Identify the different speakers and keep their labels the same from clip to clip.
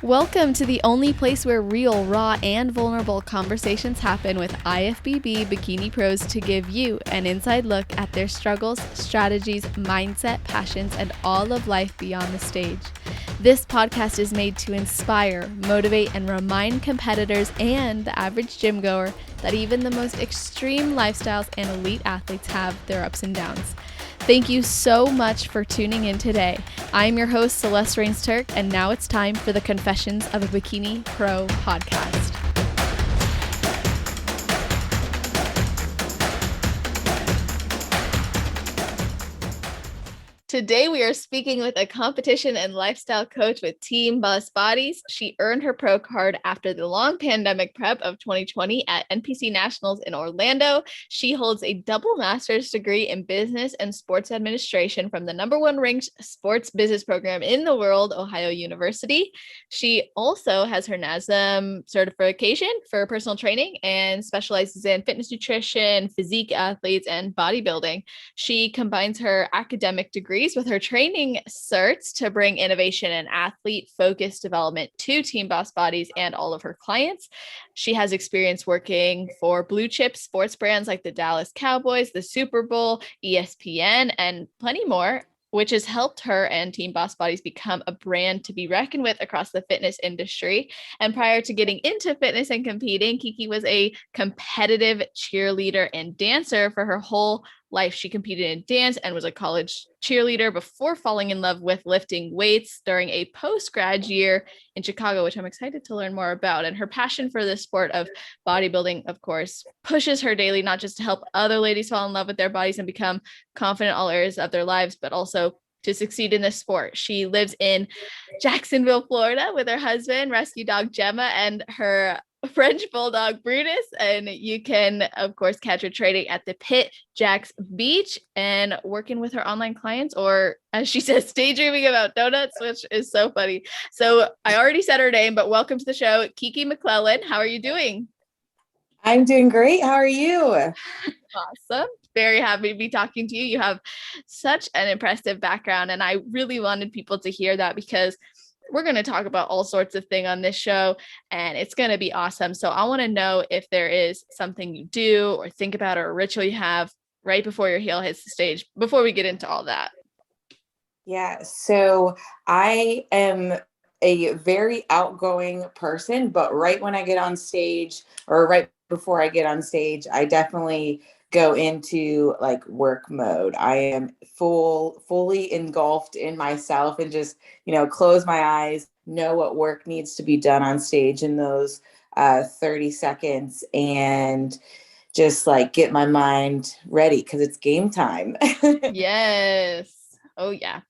Speaker 1: Welcome to the only place where real, raw, and vulnerable conversations happen with IFBB Bikini Pros to give you an inside look at their struggles, strategies, mindset, passions, and all of life beyond the stage. This podcast is made to inspire, motivate, and remind competitors and the average gym goer that even the most extreme lifestyles and elite athletes have their ups and downs. Thank you so much for tuning in today. I'm your host, Celeste Rains-Turk, and now it's time for the Confessions of a Bikini Pro podcast. Today, we are speaking with a competition and lifestyle coach with Team Boss Bodies. She earned her pro card after the long pandemic prep of 2020 at NPC Nationals in Orlando. She holds a double master's degree in business and sports administration from the #1 ranked sports business program in the world, Ohio University. She also has her NASM certification for personal training and specializes in fitness nutrition, physique athletes, and bodybuilding. She combines her academic degrees with her training certs to bring innovation and athlete-focused development to Team Boss Bodies and all of her clients. She has experience working for blue chip sports brands like the Dallas Cowboys, the Super Bowl, ESPN, and plenty more, which has helped her and Team Boss Bodies become a brand to be reckoned with across the fitness industry. And prior to getting into fitness and competing, Kiki was a competitive cheerleader and dancer for her whole life. She competed in dance and was a college cheerleader before falling in love with lifting weights during a post-grad year in Chicago, which I'm excited to learn more about. And her passion for the sport of bodybuilding, of course, pushes her daily, not just to help other ladies fall in love with their bodies and become confident in all areas of their lives, but also to succeed in this sport. She lives in Jacksonville, Florida with her husband, rescue dog Gemma, and her French bulldog Brutus, and you can of course catch her training at the Pit Jacks Beach and working with her online clients, or as she says, daydreaming about donuts, which is so funny. So I already said her name, but welcome to the show, Kiki McClellan. How are you doing?
Speaker 2: I'm doing great. How are you?
Speaker 1: Awesome. Very happy to be talking to you. You have such an impressive background, and I really wanted people to hear that because we're going to talk about all sorts of things on this show, and it's going to be awesome. So I want to know if there is something you do or think about or a ritual you have right before your heel hits the stage, before we get into all that.
Speaker 2: Yeah, so I am a very outgoing person, but right when I get on stage or right before I get on stage, I definitely go into like work mode. I am fully engulfed in myself and just, close my eyes, know what work needs to be done on stage in those 30 seconds and just like get my mind ready because it's game time.
Speaker 1: Yes. Oh, yeah.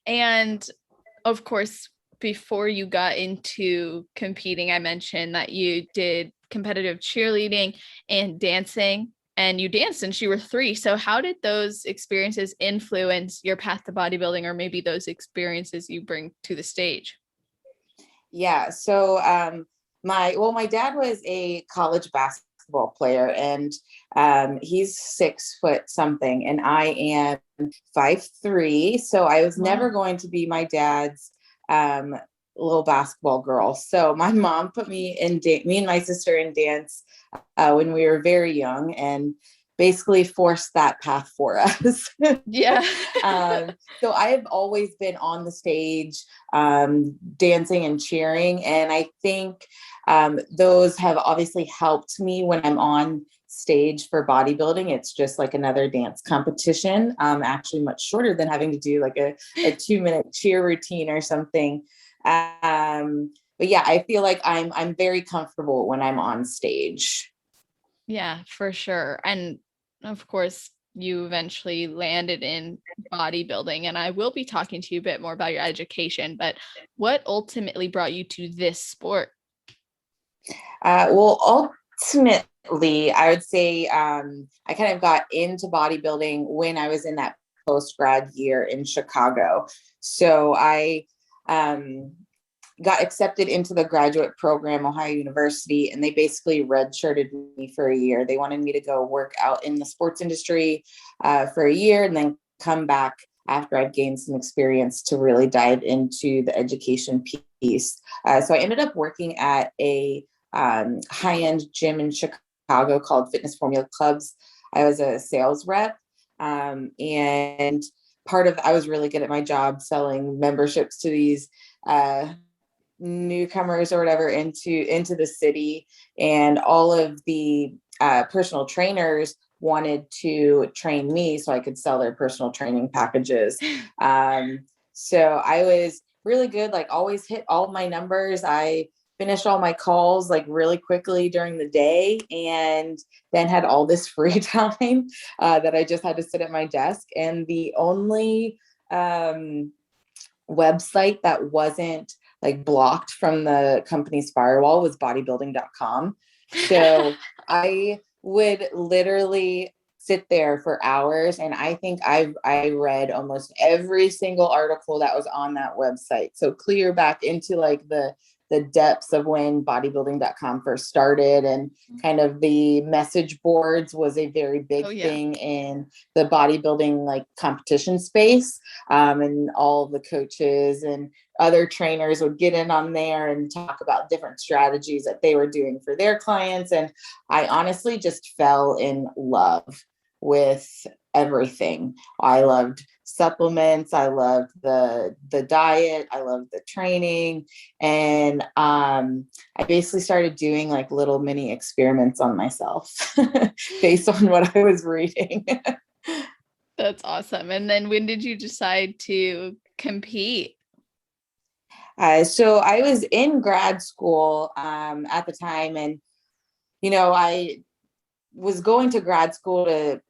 Speaker 1: And of course, before you got into competing, I mentioned that you did competitive cheerleading and dancing, and you danced since you were 3. So how did those experiences influence your path to bodybuilding, or maybe those experiences you bring to the stage?
Speaker 2: Yeah. So my dad was a college basketball player, and he's 6 foot something, and I am 5'3". So I was never going to be my dad's little basketball girl. So my mom put me and my sister in dance when we were very young, and basically forced that path for us.
Speaker 1: Yeah.
Speaker 2: So I have always been on the stage, dancing and cheering. And I think those have obviously helped me when I'm on stage for bodybuilding. It's just like another dance competition, actually much shorter than having to do like a 2-minute cheer routine or something. But yeah, I feel like I'm very comfortable when I'm on stage.
Speaker 1: Yeah, for sure. And of course, you eventually landed in bodybuilding, and I will be talking to you a bit more about your education, but what ultimately brought you to this sport?
Speaker 2: Well, ultimately, I would say I kind of got into bodybuilding when I was in that post-grad year in Chicago. So I got accepted into the graduate program, Ohio University, and they basically redshirted me for a year. They wanted me to go work out in the sports industry for a year and then come back after I've gained some experience to really dive into the education piece. So I ended up working at a high-end gym in Chicago called Fitness Formula Clubs. I was a sales rep, and I was really good at my job selling memberships to these newcomers or whatever into the city, and all of the personal trainers wanted to train me so I could sell their personal training packages. So I was really good, like always hit all my numbers. I finished all my calls like really quickly during the day, and then had all this free time that I just had to sit at my desk. And the only website that wasn't like blocked from the company's firewall was bodybuilding.com. So I would literally sit there for hours, and I think I read almost every single article that was on that website. So clear back into like the depths of when bodybuilding.com first started, and kind of the message boards was a very big thing in the bodybuilding like competition space. And all the coaches and other trainers would get in on there and talk about different strategies that they were doing for their clients. And I honestly just fell in love with everything. I loved supplements. I loved the diet. I loved the training. And I basically started doing like little mini experiments on myself based on what I was reading.
Speaker 1: That's awesome. And then when did you decide to compete?
Speaker 2: So I was in grad school at the time, and I was going to grad school to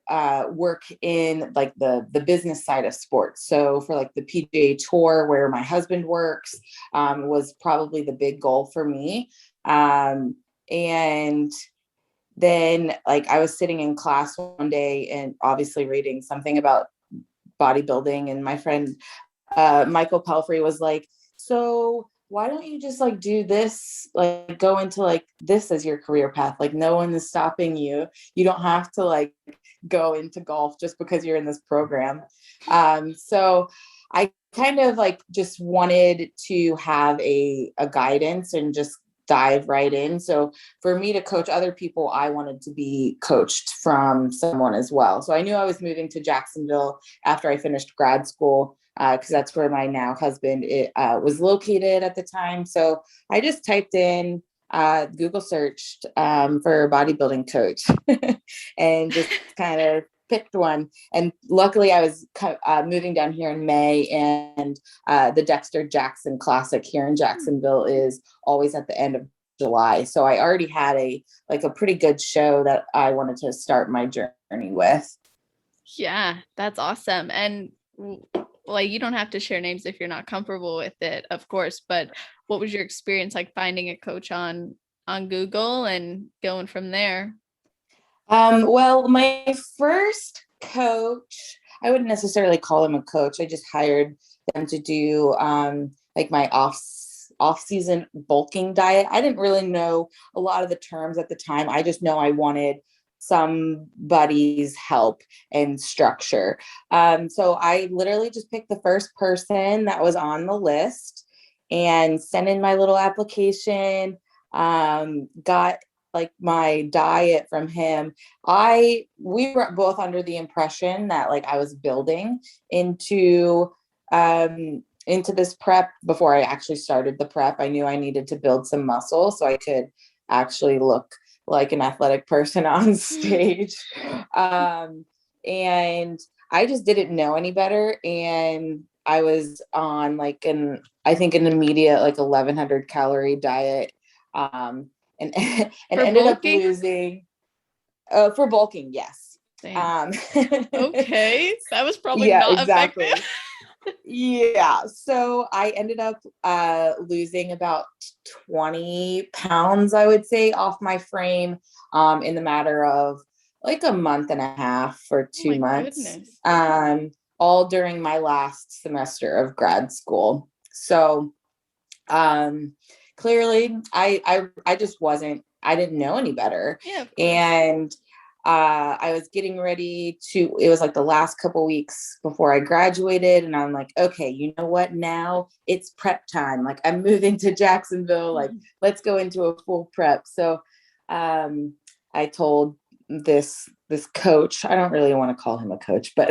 Speaker 2: work in like the business side of sports. So for like the PGA Tour, where my husband works, was probably the big goal for me. And then like I was sitting in class one day and obviously reading something about bodybuilding, and my friend Michael Pelfrey was like, so why don't you just like do this, like go into like this as your career path? Like no one is stopping you. You don't have to like go into golf just because you're in this program. So I kind of like just wanted to have a guidance and just dive right in. So for me to coach other people, I wanted to be coached from someone as well. So I knew I was moving to Jacksonville after I finished grad school, because that's where my now husband was located at the time. So I just typed in, Google searched for bodybuilding coach and just kind of picked one. And luckily I was moving down here in May, and the Dexter Jackson Classic here in Jacksonville is always at the end of July. So I already had a pretty good show that I wanted to start my journey with.
Speaker 1: Yeah, that's awesome. And like, you don't have to share names if you're not comfortable with it, of course, but what was your experience like finding a coach on Google and going from there?
Speaker 2: Well, my first coach, I wouldn't necessarily call him a coach. I just hired them to do like my off-season bulking diet. I didn't really know a lot of the terms at the time. I just know I wanted somebody's help and structure. So I literally just picked the first person that was on the list and sent in my little application, got like my diet from him. We were both under the impression that like I was building into this prep before I actually started the prep. I knew I needed to build some muscle so I could actually look like an athletic person on stage. And I just didn't know any better. And I was on like an immediate like 1,100 calorie diet. And
Speaker 1: For
Speaker 2: ended up
Speaker 1: bulking?
Speaker 2: losing for bulking. Yes.
Speaker 1: Okay. That was probably
Speaker 2: Yeah,
Speaker 1: not
Speaker 2: exactly.
Speaker 1: effective.
Speaker 2: Yeah. So I ended up losing about 20 pounds, I would say, off my frame in the matter of like a month and a half or 2 months, all during my last semester of grad school. So clearly I just I didn't know any better.
Speaker 1: Yeah, of course.
Speaker 2: And I was getting ready to, it was like the last couple weeks before I graduated. And I'm like, okay, you know what? Now it's prep time. Like I'm moving to Jacksonville. Like let's go into a full prep. So I told this coach, I don't really want to call him a coach, but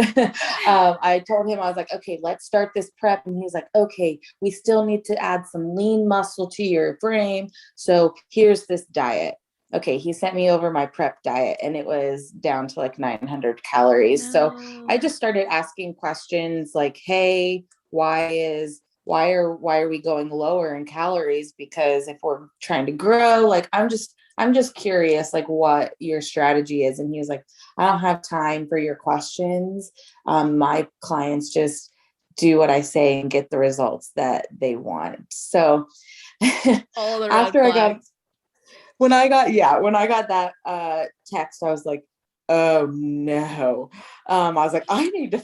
Speaker 2: I told him, I was like, okay, let's start this prep. And he's like, okay, we still need to add some lean muscle to your frame. So here's this diet. Okay, he sent me over my prep diet and it was down to like 900 calories.
Speaker 1: No.
Speaker 2: So I just started asking questions like, hey, why are we going lower in calories? Because if we're trying to grow, like I'm just curious, like what your strategy is. And he was like, I don't have time for your questions. My clients just do what I say and get the results that they want. So
Speaker 1: All the red
Speaker 2: after
Speaker 1: flags.
Speaker 2: when I got that text, I was like, oh no. I was like, I need to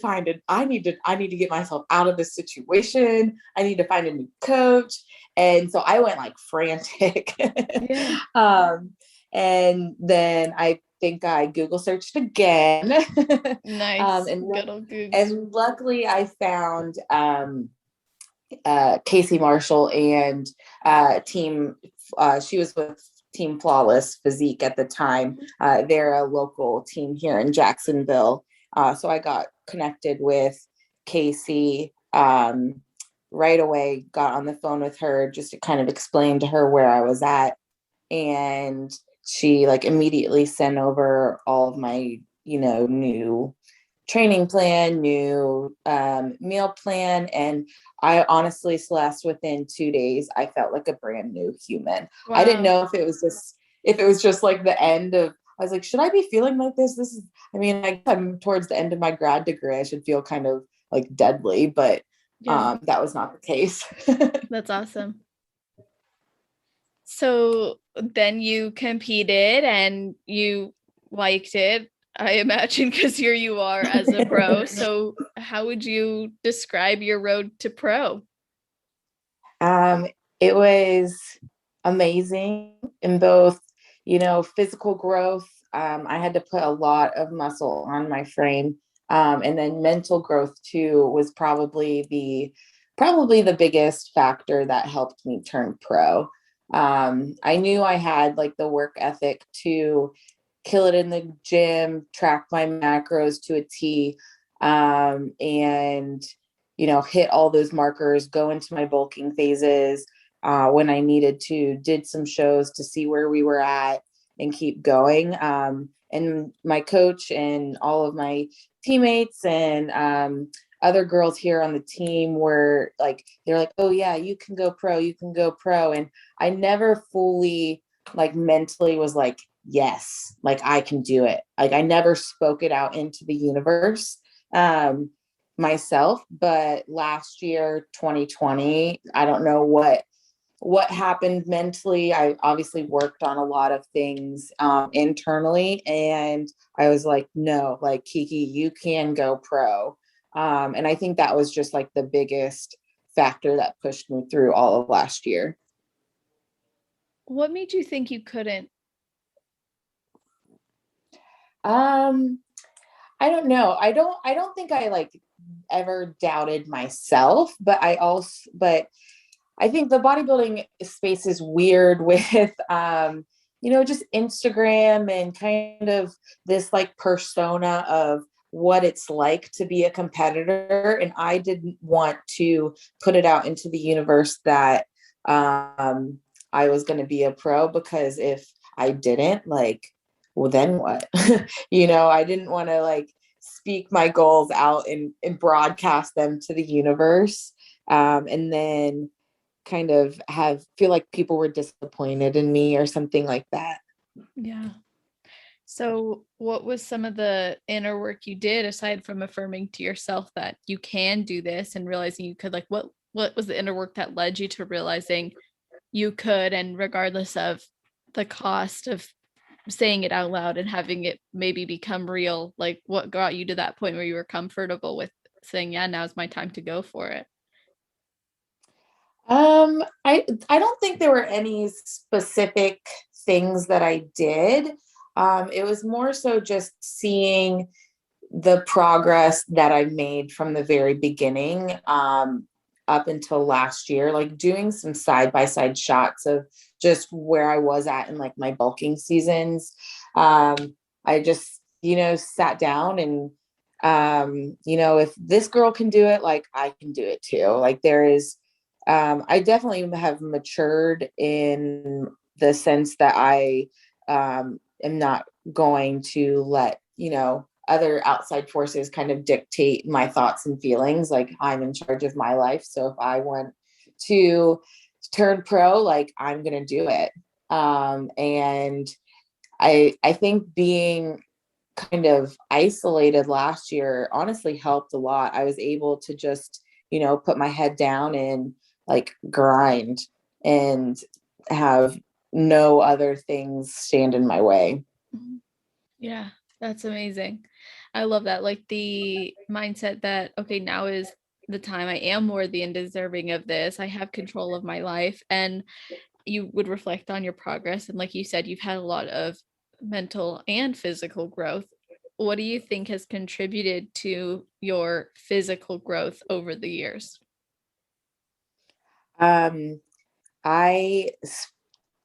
Speaker 2: get myself out of this situation. I need to find a new coach. And so I went like frantic.
Speaker 1: Yeah.
Speaker 2: And then I think I Google searched again.
Speaker 1: Nice. Good old Google.
Speaker 2: And luckily I found Casey Marshall and team. She was with Team Flawless Physique at the time. They're a local team here in Jacksonville. So I got connected with Casey right away, got on the phone with her just to kind of explain to her where I was at. And she like immediately sent over all of my, new training plan, new meal plan. And I honestly, Celeste, within 2 days, I felt like a brand new human.
Speaker 1: Wow.
Speaker 2: I didn't know if it was just like the end of, I was like, should I be feeling like this? I'm towards the end of my grad degree. I should feel kind of like deadly, but that was not the case.
Speaker 1: That's awesome. So then you competed and you liked it, I imagine, because here you are as a pro. So how would you describe your road to pro?
Speaker 2: It was amazing in both, physical growth. I had to put a lot of muscle on my frame. And then mental growth too was probably the biggest factor that helped me turn pro. I knew I had like the work ethic to kill it in the gym, track my macros to a T, and hit all those markers, go into my bulking phases when I needed to, did some shows to see where we were at and keep going. And my coach and all of my teammates and other girls here on the team were like, they're like, oh yeah, you can go pro. And I never fully like mentally was like, yes, like I can do it. Like I never spoke it out into the universe myself. But last year, 2020, I don't know what happened mentally. I obviously worked on a lot of things internally, and I was like, no, like Kiki, you can go pro. And I think that was just like the biggest factor that pushed me through all of last year.
Speaker 1: What made you think you couldn't?
Speaker 2: I don't know. I don't think I like ever doubted myself, but I think the bodybuilding space is weird with just Instagram and kind of this like persona of what it's like to be a competitor. And I didn't want to put it out into the universe that I was going to be a pro, because if I didn't, like, well, then what? I didn't want to like speak my goals out and broadcast them to the universe. And then kind of feel like people were disappointed in me or something like that.
Speaker 1: Yeah. So what was some of the inner work you did aside from affirming to yourself that you can do this and realizing you could? Like what was the inner work that led you to realizing you could, and regardless of the cost of saying it out loud and having it maybe become real, like what got you to that point where you were comfortable with saying, yeah, now's my time to go for it?
Speaker 2: I don't think there were any specific things that I did. It was more so just seeing the progress that I made from the very beginning, up until last year, like doing some side by side shots of just where I was at in like my bulking seasons. I just, sat down and, if this girl can do it, like I can do it too. Like I definitely have matured in the sense that I, am not going to let, other outside forces kind of dictate my thoughts and feelings. Like I'm in charge of my life. So if I want to turn pro, like I'm going to do it. And I think being kind of isolated last year honestly helped a lot. I was able to just, put my head down and like grind and have no other things stand in my way.
Speaker 1: Yeah, that's amazing. I love that. Like the mindset that, okay, now is the time, I am worthy and deserving of this. I have control of my life. And you would reflect on your progress. And like you said, you've had a lot of mental and physical growth. What do you think has contributed to your physical growth over the years?
Speaker 2: Um, I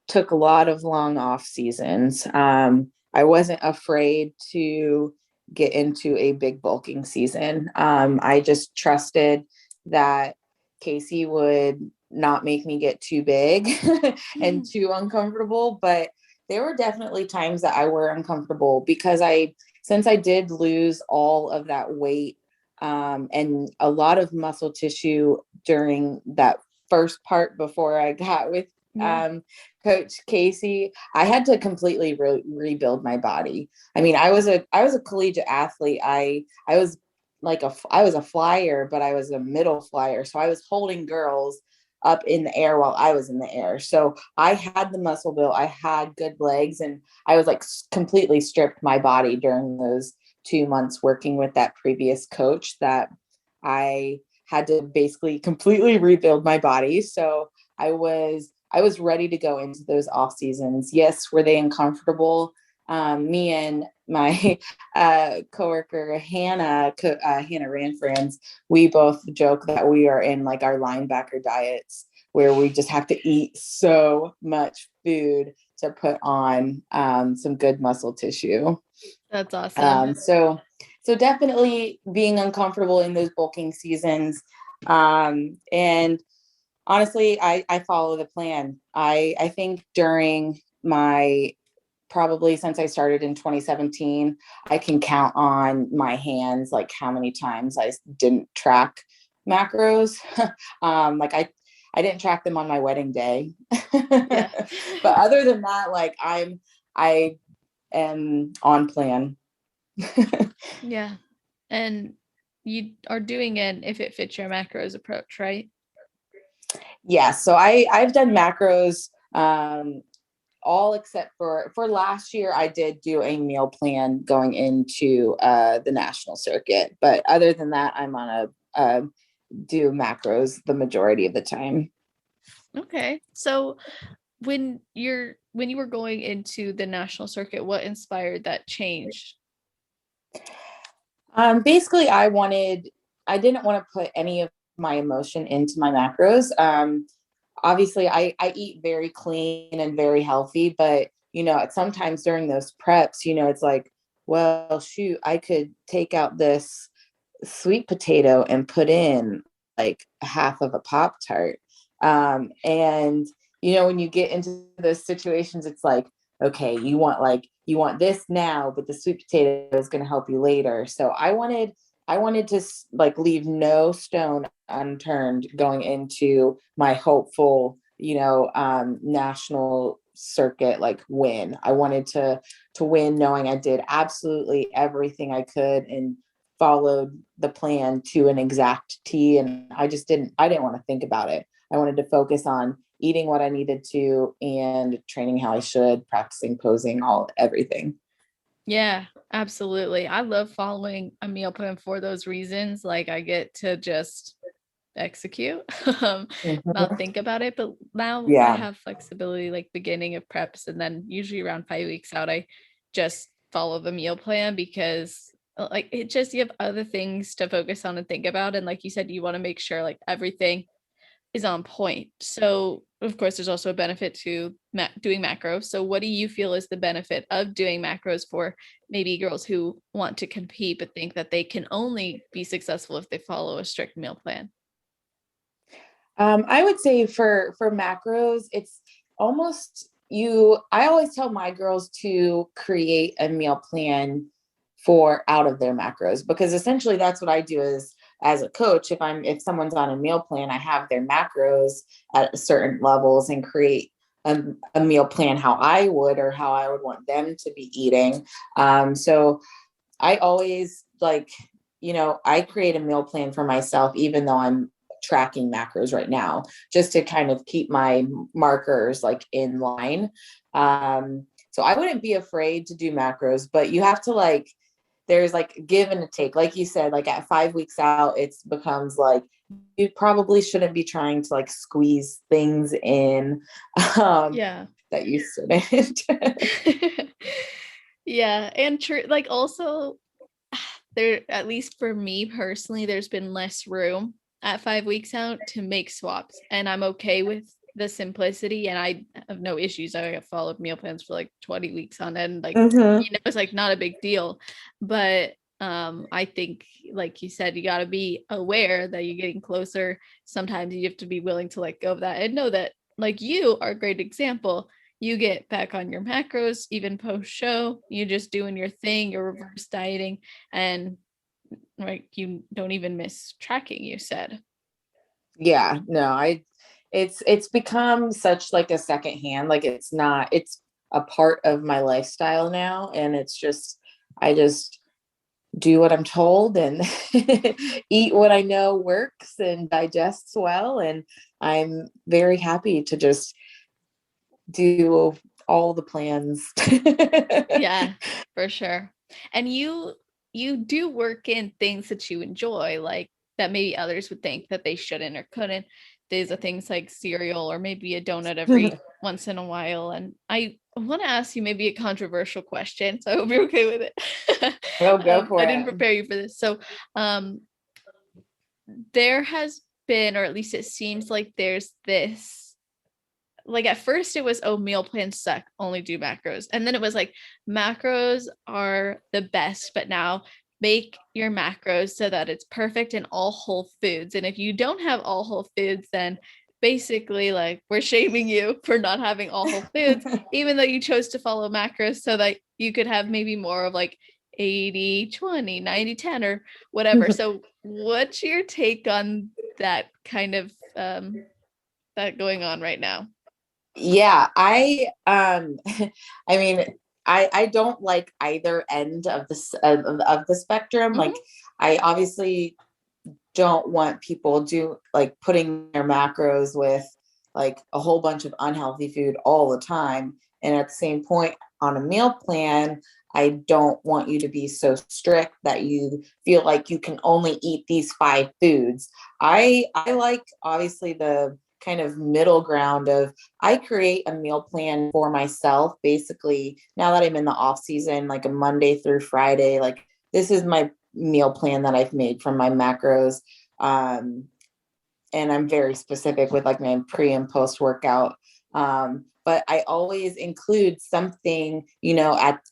Speaker 2: took a lot of long off seasons. I wasn't afraid to get into a big bulking season. I just trusted that Casey would not make me get too big and too uncomfortable. But there were definitely times that I were uncomfortable because since I did lose all of that weight, and a lot of muscle tissue during that first part before I got with Coach Casey, I had to completely rebuild my body. I mean, I was a collegiate athlete. I was I was a flyer, but I was a middle flyer. So I was holding girls up in the air while I was in the air. So I had the muscle build, I had good legs, and I was like completely stripped my body during those 2 months working with that previous coach that I had to basically completely rebuild my body. So I was ready to go into those off seasons. Yes, were they uncomfortable? Me and my coworker Hannah Ranfrands, we both joke that we are in like our linebacker diets where we just have to eat so much food to put on some good muscle tissue.
Speaker 1: That's awesome.
Speaker 2: So definitely being uncomfortable in those bulking seasons, and honestly, I follow the plan. I think during my probably since I started in 2017, I can count on my hands like how many times I didn't track macros. Like I didn't track them on my wedding day.
Speaker 1: Yeah.
Speaker 2: But other than that, like I am on plan.
Speaker 1: Yeah. And you are doing an if it fits your macros approach, right?
Speaker 2: Yeah, so I've done macros, all except for last year. I did do a meal plan going into the national circuit, but other than that, I'm on a do macros the majority of the time.
Speaker 1: Okay. So when you were going into the national circuit, what inspired that change?
Speaker 2: Basically, I didn't want to put any of my emotion into my macros. Obviously, I eat very clean and very healthy, but sometimes during those preps, it's like, well, shoot, I could take out this sweet potato and put in like half of a Pop Tart. And when you get into those situations, it's like, okay, you want this now, but the sweet potato is going to help you later. So I wanted to like leave no stone unturned going into my hopeful, national circuit like win. I wanted to win knowing I did absolutely everything I could and followed the plan to an exact T. And I didn't want to think about it. I wanted to focus on eating what I needed to and training how I should, practicing posing, everything.
Speaker 1: Yeah, absolutely. I love following a meal plan for those reasons. Like I get to just execute, not
Speaker 2: Mhm.
Speaker 1: think about it. But now I
Speaker 2: Yeah.
Speaker 1: have flexibility, like beginning of preps, and then usually around 5 weeks out, I just follow the meal plan, because like it just, you have other things to focus on and think about. And like you said, you want to make sure like everything is on point. So of course there's also a benefit to doing macros. So what do you feel is the benefit of doing macros for maybe girls who want to compete but think that they can only be successful if they follow a strict meal plan?
Speaker 2: I would say for macros, it's almost I always tell my girls to create a meal plan for out of their macros, because essentially that's what I do as a coach. If someone's on a meal plan, I have their macros at certain levels and create a meal plan how I would, or how I would want them to be eating. So I always I create a meal plan for myself, even though I'm tracking macros right now, just to kind of keep my markers like in line. So I wouldn't be afraid to do macros, but you have to there's like give and a take. Like you said, like at 5 weeks out, it becomes like you probably shouldn't be trying to like squeeze things in
Speaker 1: Yeah.
Speaker 2: that you shouldn't.
Speaker 1: Yeah. And true, like also there, at least for me personally, there's been less room at 5 weeks out to make swaps, and I'm okay with the simplicity, and I have no issues. I have followed meal plans for like 20 weeks on end, like it's like not a big deal. But I think like you said, you got to be aware that you're getting closer. Sometimes you have to be willing to let go of that and know that, like, you are a great example. You get back on your macros even post show, you're just doing your thing, you're reverse dieting, and like you don't even miss tracking, you said.
Speaker 2: Yeah, no, it's become such like a second hand. Like it's a part of my lifestyle now. And I just do what I'm told and eat what I know works and digests well. And I'm very happy to just do all the plans.
Speaker 1: Yeah, for sure. And you do work in things that you enjoy, like that maybe others would think that they shouldn't or couldn't. There's a things like cereal or maybe a donut every once in a while. And I want to ask you maybe a controversial question, so I hope you're okay with it.
Speaker 2: Oh, go for
Speaker 1: I
Speaker 2: it.
Speaker 1: didn't prepare you for this. So there has been, or at least it seems like there's this, like at first it was, oh, meal plans suck, only do macros, and then it was like macros are the best, but now make your macros so that it's perfect in all whole foods, and if you don't have all whole foods, then basically like we're shaming you for not having all whole foods, even though you chose to follow macros so that you could have maybe more of like 80/20, 90/10, or whatever. So what's your take on that kind of that going on right now?
Speaker 2: Yeah, I mean, I don't like either end of the spectrum.
Speaker 1: Mhm.
Speaker 2: Like I obviously don't want people putting their macros with like a whole bunch of unhealthy food all the time. And at the same point, on a meal plan, I don't want you to be so strict that you feel like you can only eat these 5 foods. I like obviously the kind of middle ground of I create a meal plan for myself. Basically, now that I'm in the off season, like a Monday through Friday, like this is my meal plan that I've made from my macros. And I'm very specific with like my pre and post workout. But I always include something,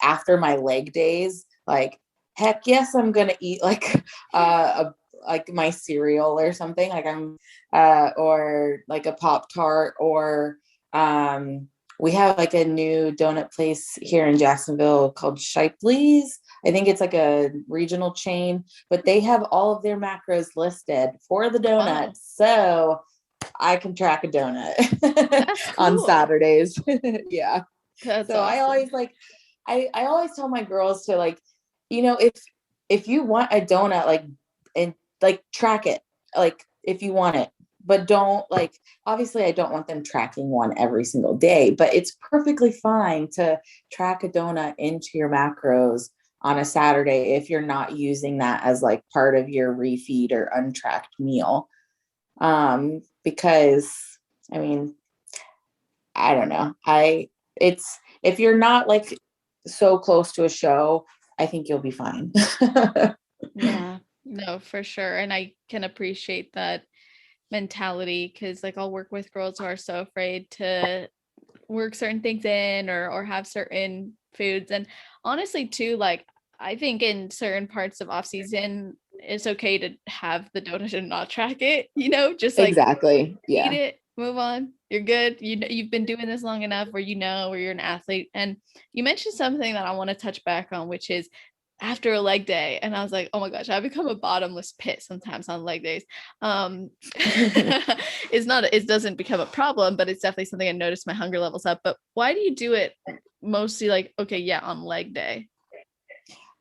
Speaker 2: after my leg days, like, heck yes, I'm going to eat like my cereal or something, like or like a Pop-Tart, or we have like a new donut place here in Jacksonville called Shipley's. I think it's like a regional chain, but they have all of their macros listed for the donuts.
Speaker 1: Wow.
Speaker 2: So I can track a donut
Speaker 1: That's
Speaker 2: on
Speaker 1: cool.
Speaker 2: Saturdays. Yeah.
Speaker 1: That's
Speaker 2: So I always
Speaker 1: awesome.
Speaker 2: I always tell my girls to if you want a donut, and track it, if you want it, but don't obviously I don't want them tracking one every single day, but it's perfectly fine to track a donut into your macros on a Saturday if you're not using that as like part of your refeed or untracked meal. Because I mean, I don't know. It's if you're not so close to a show, I think you'll be fine.
Speaker 1: Yeah, no, for sure. And I can appreciate that mentality because like I'll work with girls who are so afraid to work certain things in or have certain foods. And honestly too, like I think in certain parts of off season, it's okay to have the donut and not track it, just like
Speaker 2: Exactly.
Speaker 1: eat
Speaker 2: Yeah.
Speaker 1: it, move on. You're good. You've been doing this long enough where where you're an athlete. And you mentioned something that I want to touch back on, which is after a leg day. And I was like, oh my gosh, I become a bottomless pit sometimes on leg days. It doesn't become a problem, but it's definitely something I noticed my hunger levels up. But why do you do it mostly like, okay, yeah, on leg day?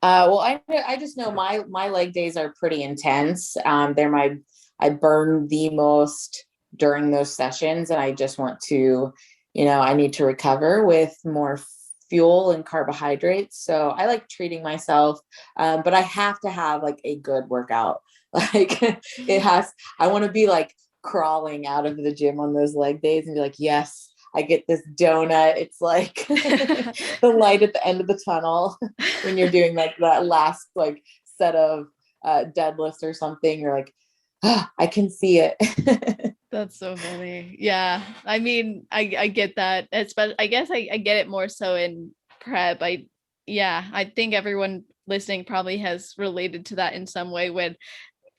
Speaker 2: Well, I just know my leg days are pretty intense. I burn the most during those sessions, and I just want to, I need to recover with more fuel and carbohydrates. So I like treating myself, but I have to have like a good workout. Like I want to be like crawling out of the gym on those leg days and be like, yes, I get this donut. It's like the light at the end of the tunnel when you're doing like that last like set of deadlifts or something. You're like, oh, I can see it.
Speaker 1: That's so funny. Yeah. I mean, I get that. Especially, I guess I get it more so in prep. I think everyone listening probably has related to that in some way when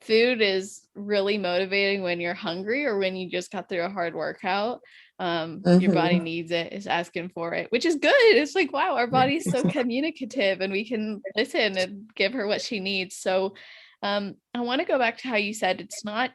Speaker 1: food is really motivating when you're hungry or when you just got through a hard workout. Your body needs it, is asking for it, which is good. It's like, wow, our body's so communicative and we can listen and give her what she needs. So I want to go back to how you said it's not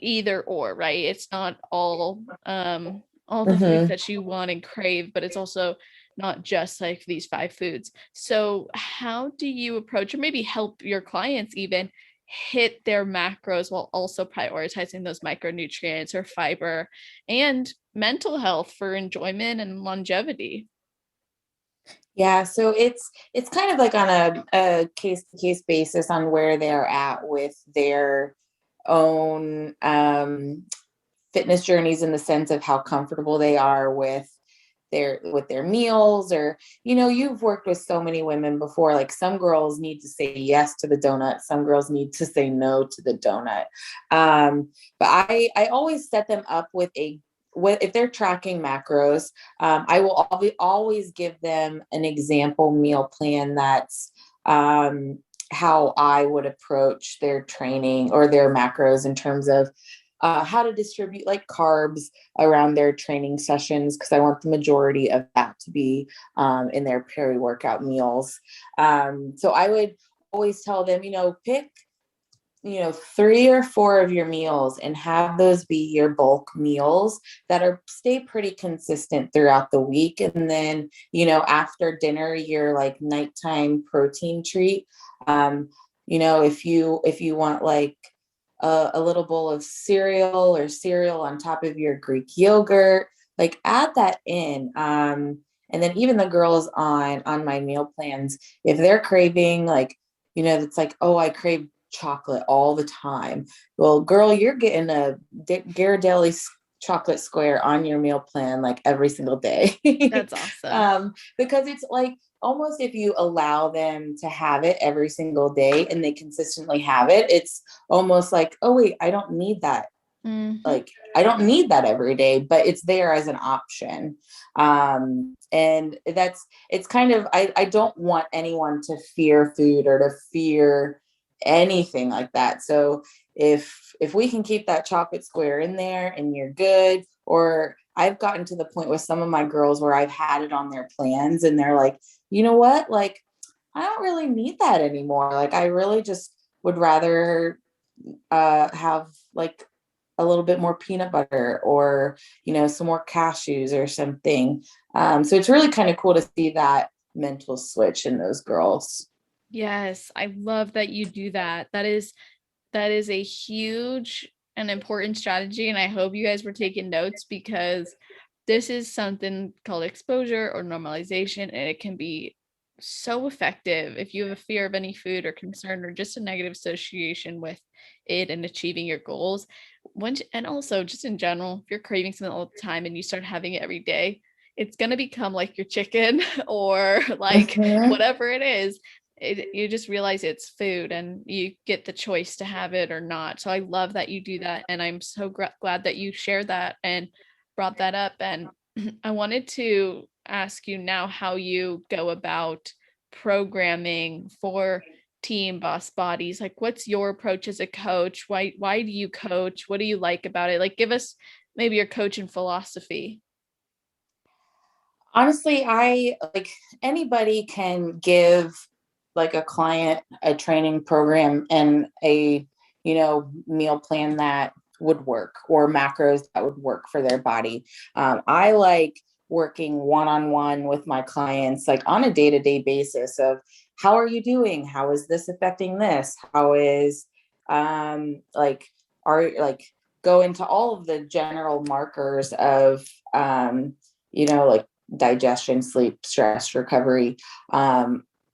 Speaker 1: either or, right? It's not all the foods that you want and crave, but it's also not just like these 5 foods. So how do you approach or maybe help your clients even hit their macros while also prioritizing those micronutrients or fiber and mental health for enjoyment and longevity?
Speaker 2: Yeah, so it's kind of like on a case to case basis on where they're at with their own fitness journeys, in the sense of how comfortable they are with their meals. Or you've worked with so many women before, like some girls need to say yes to the donut, some girls need to say no to the donut. But I always set them up with if they're tracking macros, I will always give them an example meal plan that's how I would approach their training or their macros, in terms of how to distribute like carbs around their training sessions, because I want the majority of that to be in their peri-workout meals. So I would always tell them, pick 3 or 4 of your meals and have those be your bulk meals that stay pretty consistent throughout the week. And then, after dinner, your like nighttime protein treat. If you want like a little bowl of cereal or cereal on top of your Greek yogurt, like add that in. And then even the girls on my meal plans, if they're craving like, it's like, oh, I crave chocolate all the time. Well, girl, you're getting a Ghirardelli chocolate square on your meal plan like every single day.
Speaker 1: That's awesome.
Speaker 2: Because it's like almost, if you allow them to have it every single day and they consistently have it, it's almost like, oh wait, I don't need that. Like I don't need that every day, but it's there as an option. And it's kind of, I don't want anyone to fear food or to fear anything like that. So if we can keep that chocolate square in there and you're good. Or I've gotten to the point with some of my girls where I've had it on their plans and they're like, you know what, like I don't really need that anymore. Like I really just would rather have like a little bit more peanut butter, or some more cashews or something. So it's really kind of cool to see that mental switch in those girls.
Speaker 1: Yes, I love that you do that. That is a huge and important strategy, and I hope you guys were taking notes because this is something called exposure or normalization, and it can be so effective if you have a fear of any food or concern or just a negative association with it and achieving your goals. And also just in general, if you're craving something all the time and you start having it every day, it's going to become like your chicken or like whatever it is. You just realize it's food and you get the choice to have it or not. So I love that you do that. And I'm so glad that you shared that and brought that up. And I wanted to ask you now how you go about programming for team boss bodies. Like, what's your approach as a coach? Why do you coach? What do you like about it? Like, give us maybe your coaching philosophy.
Speaker 2: Honestly, I like anybody can give like a client a training program and a, meal plan that would work or macros that would work for their body. I like working one-on-one with my clients, like on a day-to-day basis of how are you doing? How is this affecting this? How is, like go into all of the general markers of, like digestion, sleep, stress, recovery.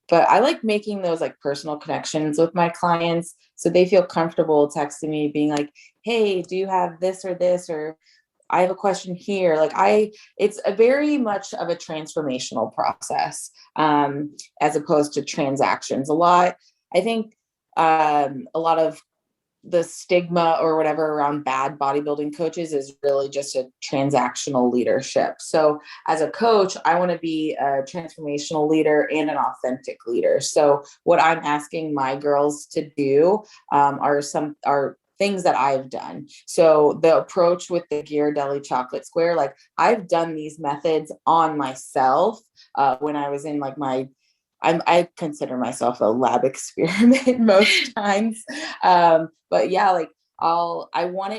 Speaker 2: But I like making those like personal connections with my clients so they feel comfortable texting me being like, hey, do you have this or this, or I have a question here. It's a very much of a transformational process, as opposed to transactions. I think, a lot of the stigma or whatever around bad bodybuilding coaches is really just a transactional leadership. So as a coach, I want to be a transformational leader and an authentic leader. So what I'm asking my girls to do, are things that I've done. So the approach with the Ghirardelli chocolate square, like I've done these methods on myself, when I was in like I consider myself a lab experiment most times. But yeah, like I want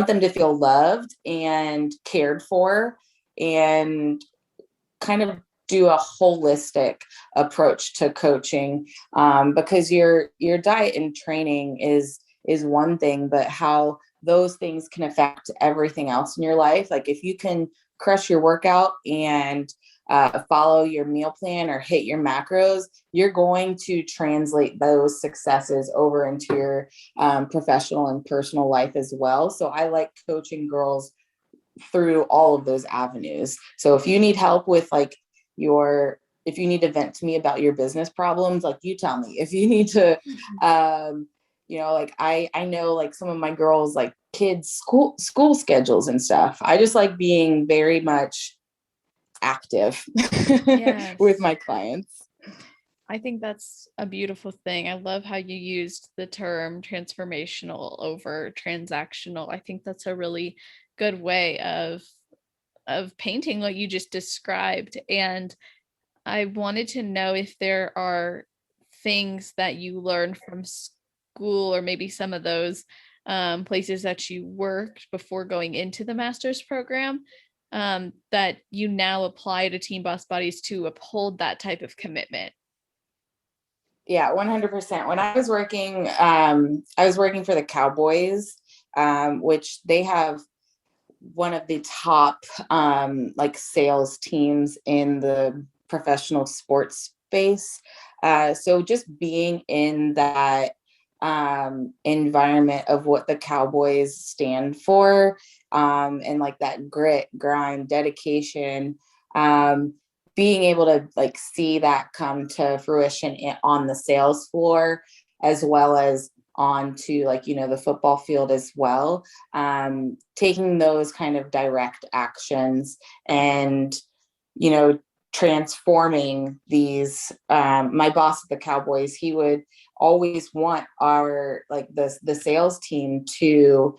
Speaker 2: them to feel loved and cared for and kind of do a holistic approach to coaching. Because your diet and training is one thing, but how those things can affect everything else in your life. Like if you can crush your workout and follow your meal plan or hit your macros, you're going to translate those successes over into your professional and personal life as well. So I like coaching girls through all of those avenues. So if you need help with if you need to vent to me about your business problems, like you tell me. If you need to, like I know like some of my girls, like kids school schedules and stuff. I just like being very much active
Speaker 1: Yes.
Speaker 2: with my clients.
Speaker 1: I think that's a beautiful thing. I love how you used the term transformational over transactional. I think that's a really good way of painting what you just described. And I wanted to know if there are things that you learned from school or maybe some of those places that you worked before going into the master's program, that you now apply to Team Boss Bodies to uphold that type of commitment.
Speaker 2: Yeah, 100%. When I was working for the Cowboys, which they have one of the top like sales teams in the professional sports space. So just being in that environment of what the Cowboys stand for, and like that grit, grind, dedication, being able to like see that come to fruition on the sales floor, as well as onto like, the football field as well. Taking those kind of direct actions and, transforming these, my boss at the Cowboys, he would always want our, like the sales team to,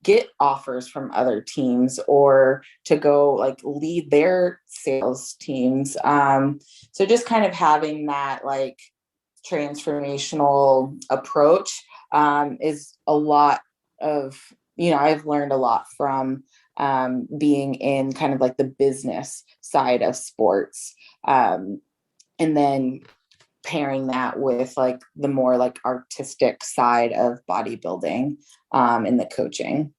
Speaker 2: get offers from other teams or to go like lead their sales teams. So just kind of having that like transformational approach, is a lot of, I've learned a lot from being in kind of like the business side of sports. And then pairing that with like the more like artistic side of bodybuilding, in the coaching.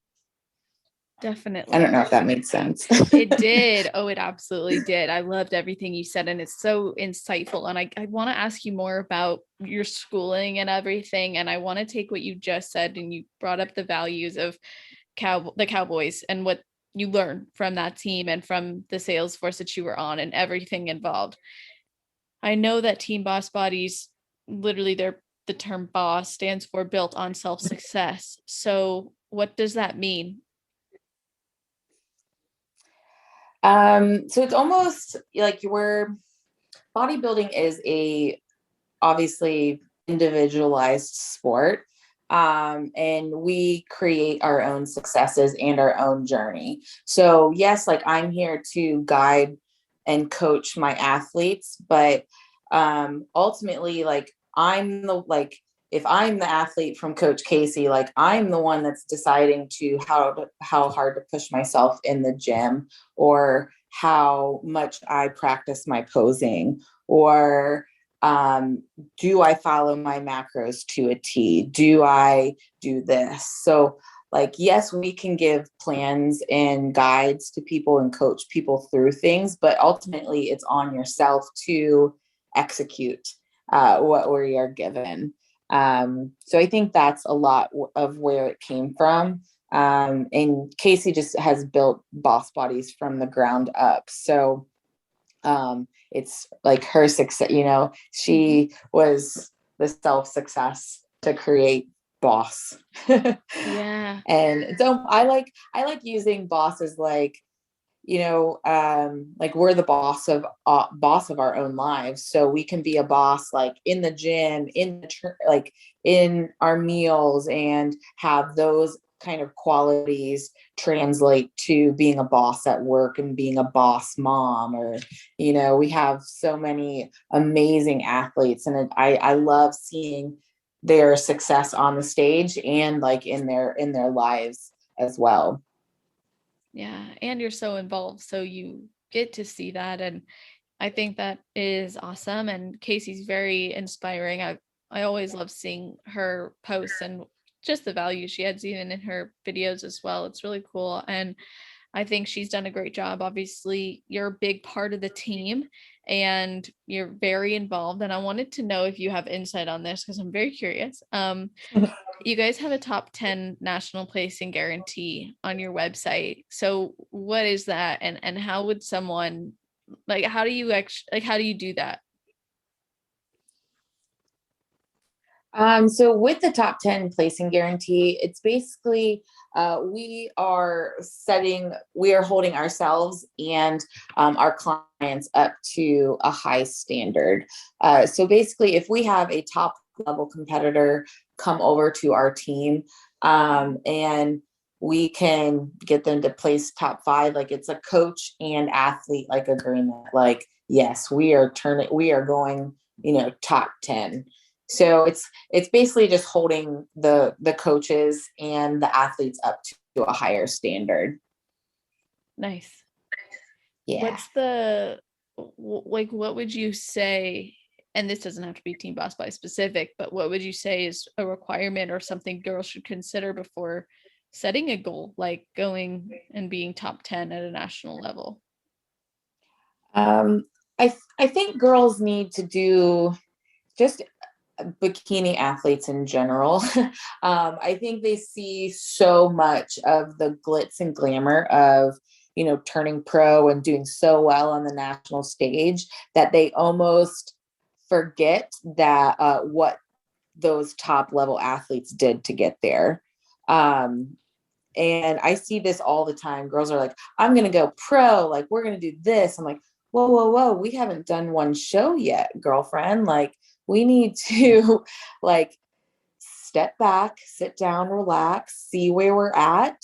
Speaker 1: Definitely.
Speaker 2: I don't know if that made sense.
Speaker 1: It did. Oh, it absolutely did. I loved everything you said, and it's so insightful. And I want to ask you more about your schooling and everything. And I want to take what you just said, and you brought up the values of the Cowboys and what you learn from that team and from the sales force that you were on and everything involved. I know that Team Boss Bodies, literally the term boss stands for built on self-success. So what does that mean?
Speaker 2: So it's almost like bodybuilding is a obviously individualized sport. And we create our own successes and our own journey. So yes, like I'm here to guide and coach my athletes, but ultimately, like if I'm the athlete from Coach Casey, like I'm the one that's deciding how hard to push myself in the gym, or how much I practice my posing, or do I follow my macros to a T? Do I do this? So like, yes, we can give plans and guides to people and coach people through things, but ultimately it's on yourself to execute what we are given. So I think that's a lot of where it came from. And Casey just has built Boss Bodies from the ground up. So it's like her success, she was the self-success to create boss.
Speaker 1: Yeah.
Speaker 2: And so I like using boss as like, like we're the boss of our own lives. So we can be a boss, like in the gym, like in our meals, and have those kind of qualities translate to being a boss at work and being a boss mom. Or we have so many amazing athletes, and I love seeing their success on the stage and like in their lives as well.
Speaker 1: Yeah. And you're so involved. So you get to see that. And I think that is awesome. And Casey's very inspiring. I always love seeing her posts and just the value she adds even in her videos as well. It's really cool. And I think she's done a great job. Obviously, you're a big part of the team and you're very involved. And I wanted to know if you have insight on this because I'm very curious. You guys have a top 10 national placing guarantee on your website. So what is that? And how would someone like how do you actually like how do you do that?
Speaker 2: So with the top 10 placing guarantee, it's basically we are holding ourselves and our clients up to a high standard. So basically, if we have a top level competitor come over to our team, and we can get them to place top 5, like it's a coach and athlete like agreement. Like, yes, we are going, top 10. So it's basically just holding the coaches and the athletes up to a higher standard.
Speaker 1: Nice.
Speaker 2: Yeah.
Speaker 1: What's the like what would you say, and this doesn't have to be Team Boss by specific, but what would you say is a requirement or something girls should consider before setting a goal like going and being top 10 at a national level?
Speaker 2: Um, I think girls need to do just bikini athletes in general. I think they see so much of the glitz and glamour of, turning pro and doing so well on the national stage that they almost forget that what those top level athletes did to get there. And I see this all the time. Girls are like, I'm going to go pro. Like, we're going to do this. I'm like, whoa, whoa, whoa. We haven't done one show yet, girlfriend. Like, we need to like step back, sit down, relax, see where we're at.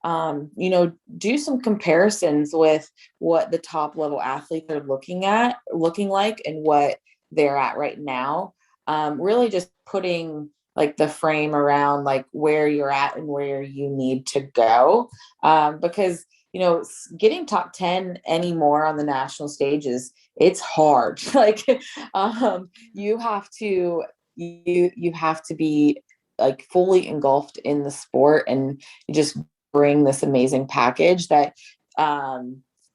Speaker 2: Do some comparisons with what the top level athletes are looking like and what they're at right now. Really just putting like the frame around like where you're at and where you need to go. Because getting top 10 anymore on the national stages, it's hard. Like, you have to be like fully engulfed in the sport and just bring this amazing package that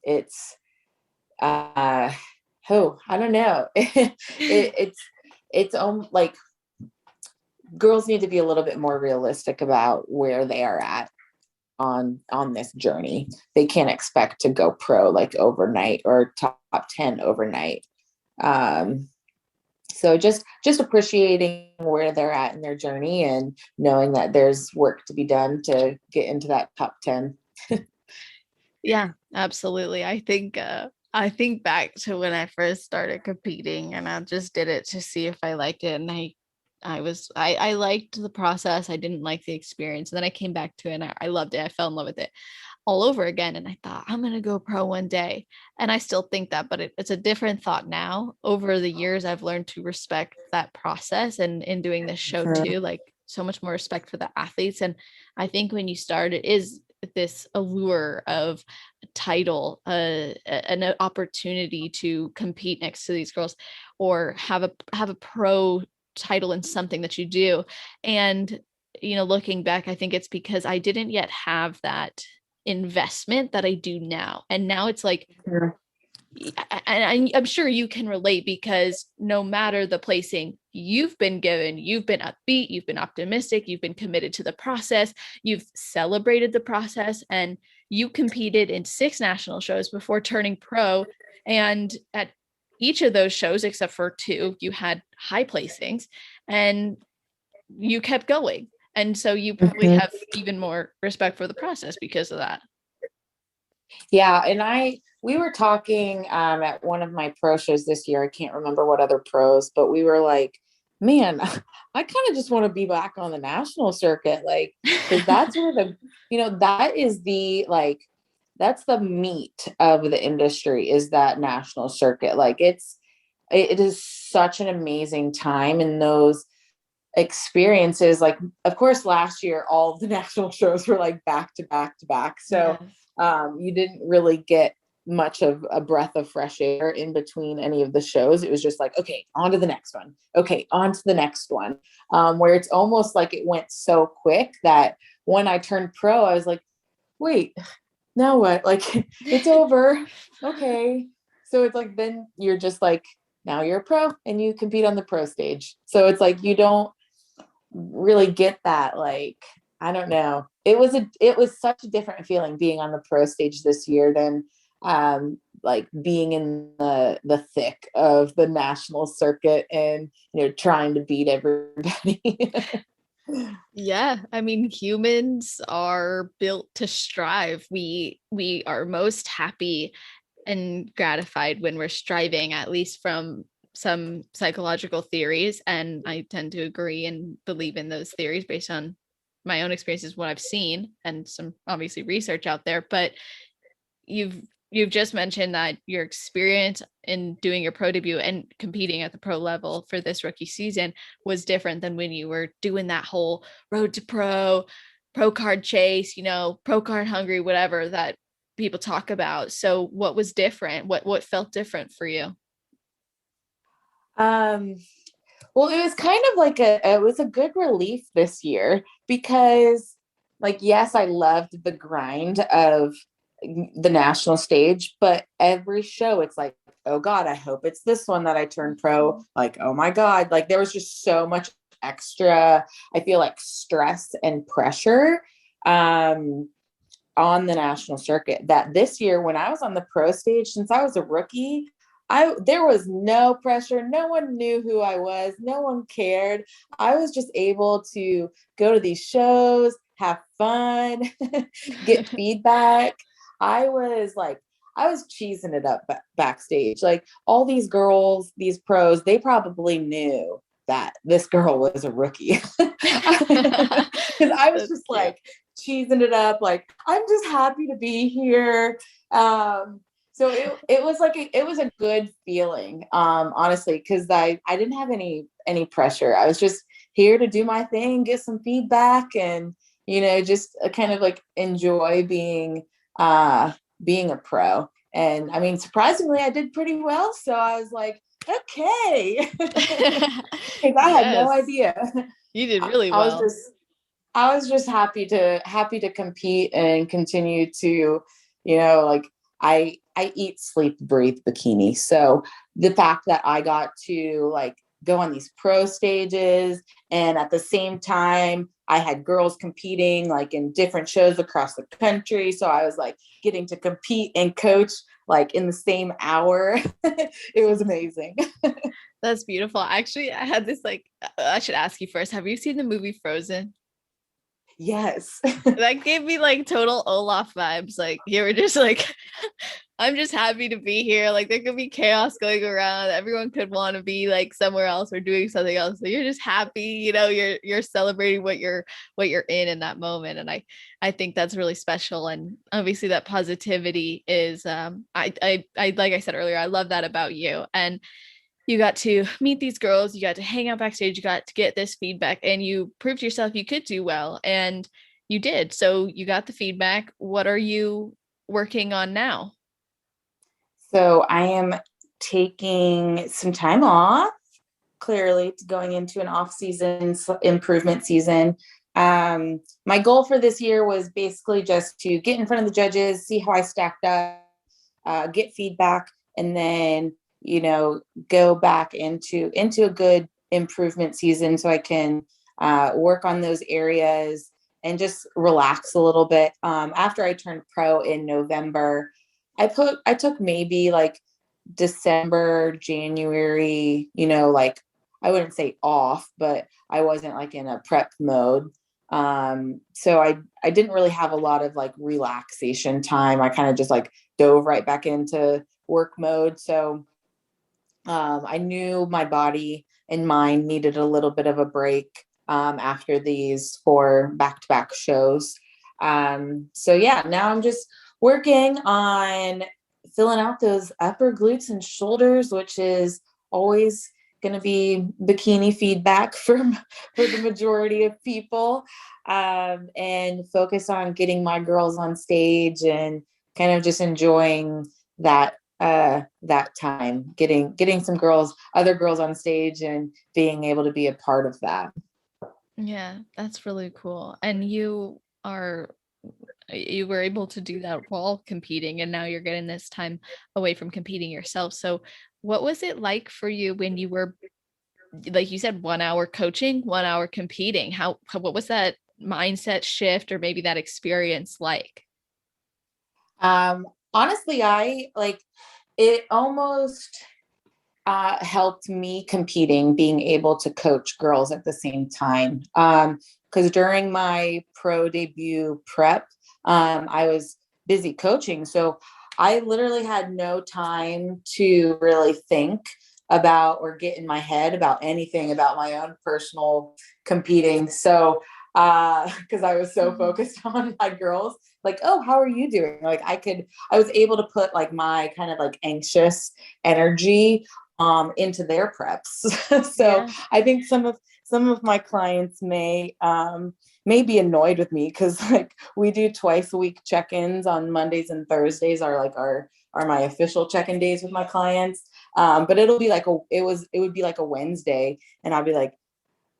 Speaker 2: it's I don't know. It's like girls need to be a little bit more realistic about where they are at. on this journey. They can't expect to go pro like overnight or top 10 overnight. So just appreciating where they're at in their journey and knowing that there's work to be done to get into that top 10.
Speaker 1: Yeah, absolutely. I think back to when I first started competing, and I just did it to see if I liked it. And I liked the process. I didn't like the experience. And then I came back to it and I loved it. I fell in love with it all over again. And I thought, I'm going to go pro one day. And I still think that, but it's a different thought now. Over the years, I've learned to respect that process, and in doing this show too, like so much more respect for the athletes. And I think when you start, it is this allure of a title, an opportunity to compete next to these girls, or have a pro title in something that you do. And looking back, I think it's because I didn't yet have that investment that I do now. And now it's like, and I'm sure you can relate, because no matter the placing you've been given, you've been upbeat, you've been optimistic, you've been committed to the process, you've celebrated the process, and you competed in 6 national shows before turning pro. And at each of those shows, except for 2, you had high placings and you kept going. And so you probably have even more respect for the process because of that.
Speaker 2: Yeah. And we were talking at one of my pro shows this year. I can't remember what other pros, but we were like, man, I kind of just want to be back on the national circuit. Like, cause that's where that is that's the meat of the industry, is that national circuit. Like it is such an amazing time in those experiences. Like, of course, last year, all of the national shows were like back to back to back. So you didn't really get much of a breath of fresh air in between any of the shows. It was just like, okay, on to the next one. Okay, on to the next one. Where it's almost like it went so quick that when I turned pro, I was like, wait, now what? Like, it's over. Okay. So it's like, then you're just like, now you're a pro and you compete on the pro stage. So it's like, you don't really get that. Like, I don't know. It was such a different feeling being on the pro stage this year than like being in the thick of the national circuit and trying to beat everybody.
Speaker 1: Yeah, I mean, humans are built to strive. We are most happy and gratified when we're striving, at least from some psychological theories. And I tend to agree and believe in those theories based on my own experiences, what I've seen, and some obviously research out there. But you've just mentioned that your experience in doing your pro debut and competing at the pro level for this rookie season was different than when you were doing that whole road to pro card chase, pro card hungry, whatever that people talk about. So what was different? What felt different for you?
Speaker 2: Well, it was kind of like it was a good relief this year because, like, yes, I loved the grind of the national stage, but every show it's like, oh God, I hope it's this one that I turn pro. Like, oh my God, like there was just so much extra, I feel like, stress and pressure on the national circuit that this year when I was on the pro stage, since I was a rookie, there was no pressure. No one knew who I was. No one cared. I was just able to go to these shows, have fun, get feedback. I was cheesing it up backstage. Like all these girls, these pros, they probably knew that this girl was a rookie. Because I was just like cheesing it up. Like, I'm just happy to be here. So it was like it was a good feeling, honestly, because I didn't have any pressure. I was just here to do my thing, get some feedback, and just kind of like enjoy being a pro. And I mean, surprisingly, I did pretty well. So I was like, okay, because I had no idea.
Speaker 1: You did really well.
Speaker 2: I was just happy to compete and continue to, like I eat, sleep, breathe bikini. So the fact that I got to like go on these pro stages And at the same time, I had girls competing like in different shows across the country. So I was like getting to compete and coach like in the same hour. It was amazing.
Speaker 1: That's beautiful. Actually, I had this like, I should ask you first. Have you seen the movie Frozen?
Speaker 2: Yes.
Speaker 1: That gave me like total Olaf vibes. Like you were just like, I'm just happy to be here. Like there could be chaos going around. Everyone could want to be like somewhere else or doing something else. So you're just happy, you're celebrating what you're in that moment. And I think that's really special. And obviously that positivity is I like I said earlier, I love that about you. And you got to meet these girls, you got to hang out backstage, you got to get this feedback, and you proved to yourself you could do well, and you did. So you got the feedback. What are you working on now?
Speaker 2: So I am taking some time off, clearly going into an off-season improvement season. My goal for this year was basically just to get in front of the judges, see how I stacked up, get feedback, and then go back into a good improvement season so I can work on those areas and just relax a little bit. After I turned pro in November, I took maybe like December, January, like I wouldn't say off, but I wasn't like in a prep mode. So I didn't really have a lot of like relaxation time. I kind of just like dove right back into work mode. So I knew my body and mind needed a little bit of a break after these 4 back-to-back shows. So yeah, now I'm just working on filling out those upper glutes and shoulders, which is always going to be bikini feedback for the majority of people, and focus on getting my girls on stage and kind of just enjoying that time, getting some other girls on stage and being able to be a part of that.
Speaker 1: Yeah, that's really cool. And you were able to do that while competing, and now you're getting this time away from competing yourself. So what was it like for you when you were, like you said, 1 hour coaching, 1 hour competing? What was that mindset shift or maybe that experience like?
Speaker 2: Honestly, I like it almost helped me competing, being able to coach girls at the same time. Because during my pro debut prep, I was busy coaching. So I literally had no time to really think about or get in my head about anything about my own personal competing. So, because I was so focused on my girls, like, oh, how are you doing? Like I was able to put like my kind of like anxious energy into their preps. So
Speaker 1: Yeah.
Speaker 2: I think some of my clients may be annoyed with me because like we do twice a week check-ins on Mondays and Thursdays are my official check-in days with my clients. But it'll be like it would be like a Wednesday, and I'll be like,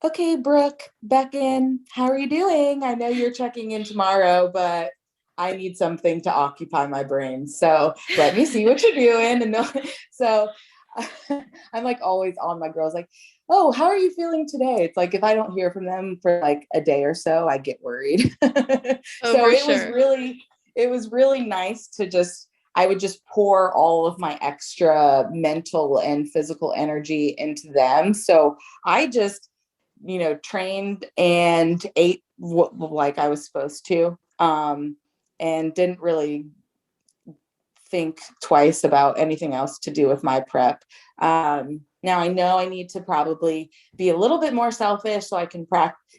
Speaker 2: okay, Brooke, back in. How are you doing? I know you're checking in tomorrow, but I need something to occupy my brain. So let me see what you're doing. And so I'm like always on my girls, like, oh, how are you feeling today? It's like if I don't hear from them for like a day or so, I get worried.
Speaker 1: Oh,
Speaker 2: So
Speaker 1: for sure.
Speaker 2: it was really nice to I would just pour all of my extra mental and physical energy into them. So I just, trained and ate like I was supposed to, and didn't really think twice about anything else to do with my prep. Now I know I need to probably be a little bit more selfish so I can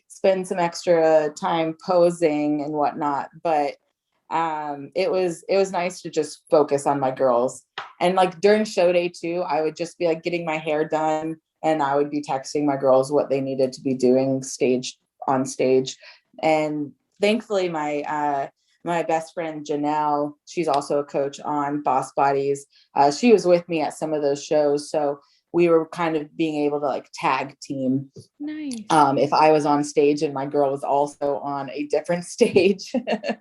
Speaker 2: spend some extra time posing and whatnot. But it was nice to just focus on my girls. And like during show day too, I would just be like getting my hair done, and I would be texting my girls what they needed to be doing on stage. And thankfully my best friend Janelle, she's also a coach on Boss Bodies. She was with me at some of those shows, so we were kind of being able to like tag team.
Speaker 1: Nice.
Speaker 2: If I was on stage and my girl was also on a different stage,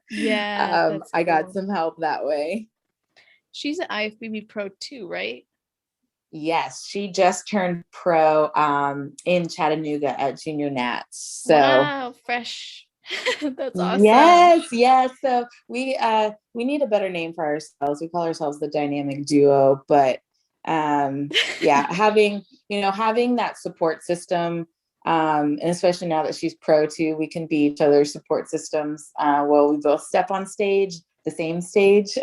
Speaker 1: Yeah, that's
Speaker 2: I got
Speaker 1: cool.
Speaker 2: some help that way.
Speaker 1: She's an IFBB Pro too, right?
Speaker 2: Yes, she just turned pro in Chattanooga at Junior Nats. So
Speaker 1: Wow, fresh. That's awesome.
Speaker 2: yes, yes. So we need a better name for ourselves. We call ourselves the dynamic duo, but yeah, having that support system, and especially now that she's pro too, we can be each other's support systems. While we both step on stage, the same stage,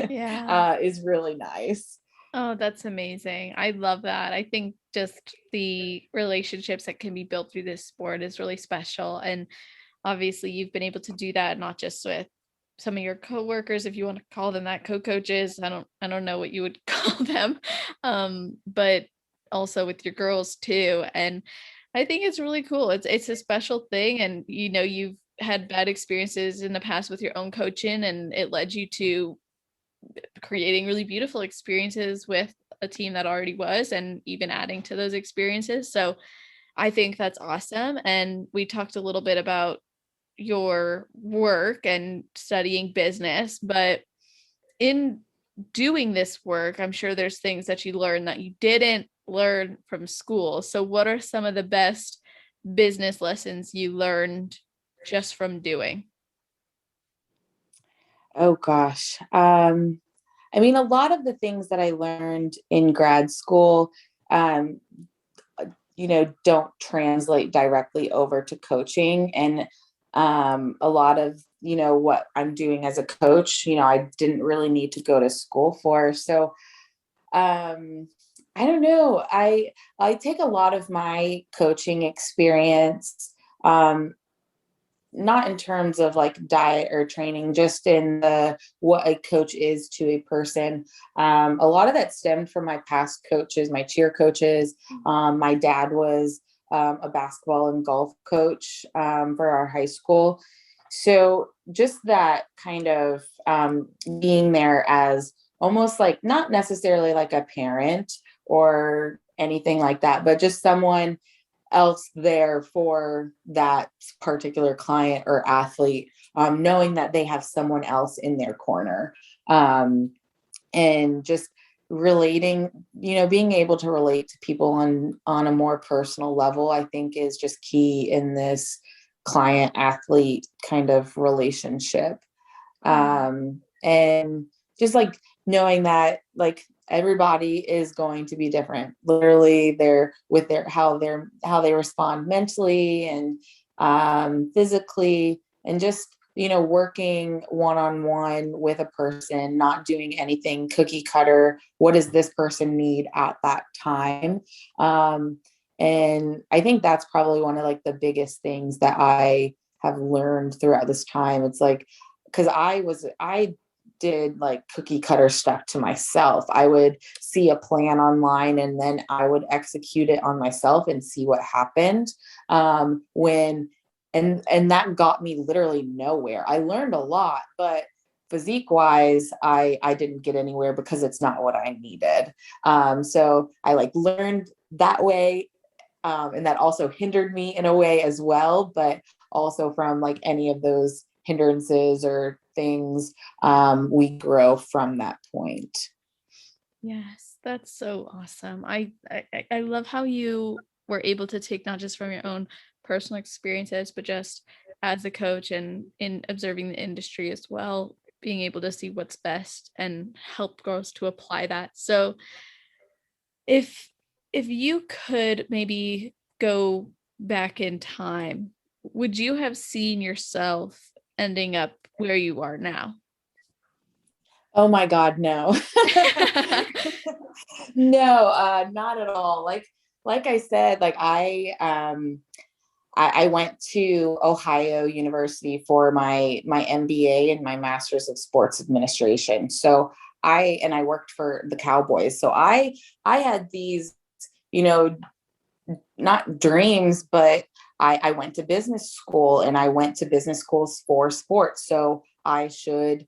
Speaker 1: Yeah.
Speaker 2: is really nice.
Speaker 1: Oh, that's amazing. I love that. I think just the relationships that can be built through this sport is really special. And obviously, you've been able to do that not just with some of your coworkers, if you want to call them that, co-coaches. I don't know what you would call them, but also with your girls too. And I think it's really cool. It's a special thing, and you've had bad experiences in the past with your own coaching, and it led you to creating really beautiful experiences with a team that already was, and even adding to those experiences. So I think that's awesome. And we talked a little bit about your work and studying business, but in doing this work, I'm sure there's things that you learned that you didn't learn from school. So what are some of the best business lessons you learned just from doing?
Speaker 2: Oh gosh. I mean, a lot of the things that I learned in grad school, um, don't translate directly over to coaching. And a lot of, what I'm doing as a coach, I didn't really need to go to school for. So I don't know. I take a lot of my coaching experience, um, not in terms of like diet or training, just in the what a coach is to a person. A lot of that stemmed from my past coaches, my cheer coaches. My dad was a basketball and golf coach for our high school. So just that kind of being there as almost like not necessarily like a parent or anything like that, but just someone else there for that particular client or athlete, knowing that they have someone else in their corner, um, and just relating, being able to relate to people on a more personal level, I think is just key in this client athlete kind of relationship.
Speaker 1: Yeah.
Speaker 2: And just like knowing that like everybody is going to be different, literally they're with their how they respond mentally and physically, and just working one-on-one with a person, not doing anything cookie cutter. What does this person need at that time? And I think that's probably one of like the biggest things that I have learned throughout this time. It's like, because I did like cookie cutter stuff to myself. I would see a plan online and then I would execute it on myself and see what happened. When and that got me literally nowhere. I learned a lot, but physique wise, I didn't get anywhere because it's not what I needed. So I like learned that way. And that also hindered me in a way as well, but also from like any of those hindrances or things, we grow from that point.
Speaker 1: Yes, that's so awesome. I love how you were able to take not just from your own personal experiences, but just as a coach and in observing the industry as well, being able to see what's best and help girls to apply that. So if if you could maybe go back in time, would you have seen yourself ending up where you are now?
Speaker 2: Oh my God, no. No, not at all. Like I said, like I went to Ohio University for my MBA and my Master's of Sports Administration. So I worked for the Cowboys. So I had these, you know, not dreams, but I went to business school and I went to business schools for sports. So I should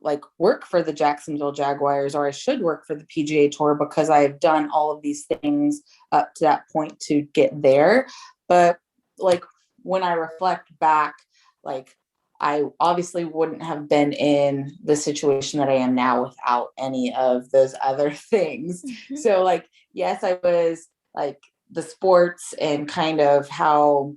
Speaker 2: like work for the Jacksonville Jaguars, or I should work for the PGA Tour because I have done all of these things up to that point to get there. But like when I reflect back, like I obviously wouldn't have been in the situation that I am now without any of those other things.
Speaker 1: Mhm.
Speaker 2: So like, yes, I was like the sports and kind of how,